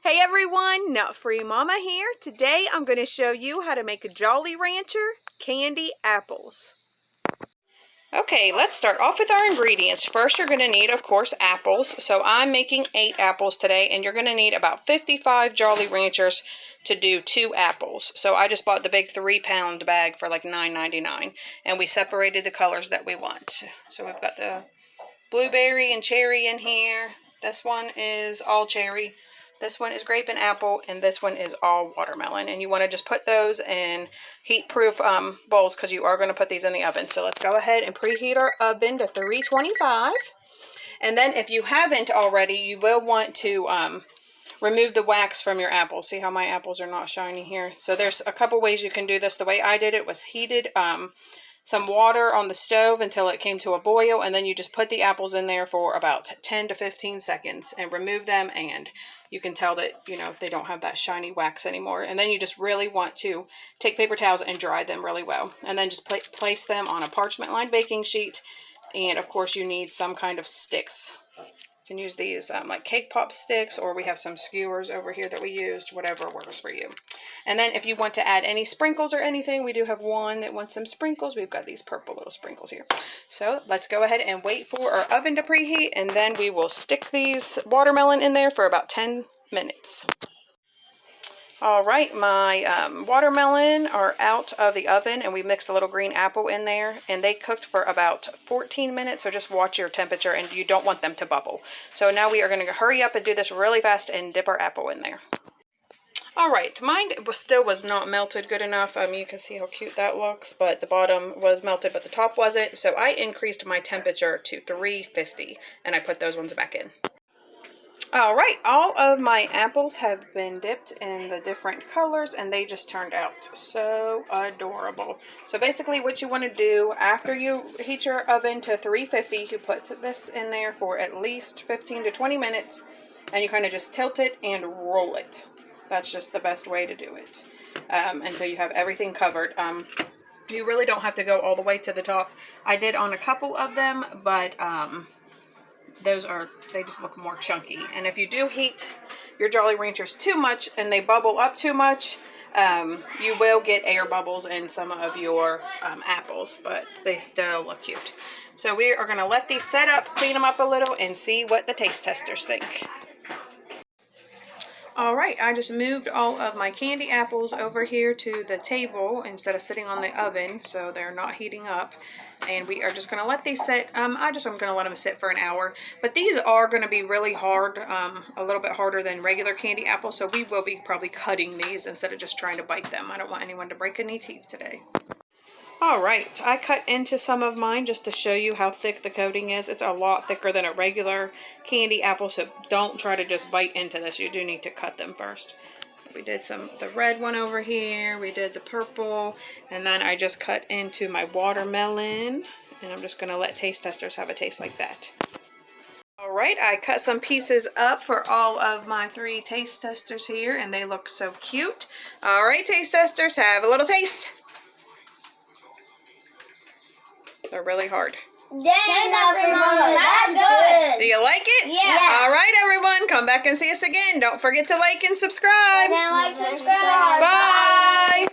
Hey everyone, Nut Free Mama here. Today I'm going to show you how to make a Jolly Rancher candy apples. Okay, let's start off with our ingredients. First you're going to need, of course, apples. So I'm making 8 apples today, and you're going to need about 55 Jolly Ranchers to do 2 apples. So I just bought the big 3-pound bag for like $9.99, and we separated the colors that we want. So we've got the blueberry and cherry in here. This one is all cherry. This one is grape and apple, and this one is all watermelon. And you want to just put those in heat-proof bowls because you are going to put these in the oven. So let's go ahead and preheat our oven to 325. And then if you haven't already, you will want to remove the wax from your apples. See how my apples are not shiny here? So there's a couple ways you can do this. The way I did it was heated some water on the stove until it came to a boil, and then you just put the apples in there for about 10 to 15 seconds and remove them, and you can tell that, you know, they don't have that shiny wax anymore. And then you just really want to take paper towels and dry them really well, and then just place them on a parchment lined baking sheet. And of course you need some kind of sticks. You can use these like cake pop sticks, or we have some skewers over here that we used, whatever works for you. And then if you want to add any sprinkles or anything, we do have one that wants some sprinkles. We've got these purple little sprinkles here. So let's go ahead and wait for our oven to preheat, and then we will stick these watermelon in there for about 10 minutes. All right, my watermelon are out of the oven, and we mixed a little green apple in there, and they cooked for about 14 minutes, so just watch your temperature, and you don't want them to bubble. So now we are going to hurry up and do this really fast and dip our apple in there. All right, mine still was not melted good enough. You can see how cute that looks, but the bottom was melted, but the top wasn't. So I increased my temperature to 350, and I put those ones back in. All right, all of my apples have been dipped in the different colors, and they just turned out so adorable. So basically what you want to do after you heat your oven to 350, you put this in there for at least 15 to 20 minutes, and you kind of just tilt it and roll it. That's just the best way to do it until you have everything covered. You really don't have to go all the way to the top. I did on a couple of them, but they just look more chunky. And if you do heat your Jolly Ranchers too much and they bubble up too much, you will get air bubbles in some of your apples, but they still look cute. So we are going to let these set up, clean them up a little, and see what the taste testers think. All right, I just moved all of my candy apples over here to the table instead of sitting on the oven, so they're not heating up. And we are just going to let these sit. I'm going to let them sit for an hour. But these are going to be really hard, a little bit harder than regular candy apples, so we will be probably cutting these instead of just trying to bite them. I don't want anyone to break any teeth today. All right, I cut into some of mine just to show you how thick the coating is. It's a lot thicker than a regular candy apple, so don't try to just bite into this. You do need to cut them first. We did the red one over here. We did the purple, and then I just cut into my watermelon, and I'm just going to let taste testers have a taste like that. All right, I cut some pieces up for all of my 3 taste testers here, and they look so cute. All right, taste testers, have a little taste. They're really hard. Dang, that's good. Do you like it? Yeah. All right, everyone, come back and see us again. Don't forget to like and subscribe. Bye. Bye.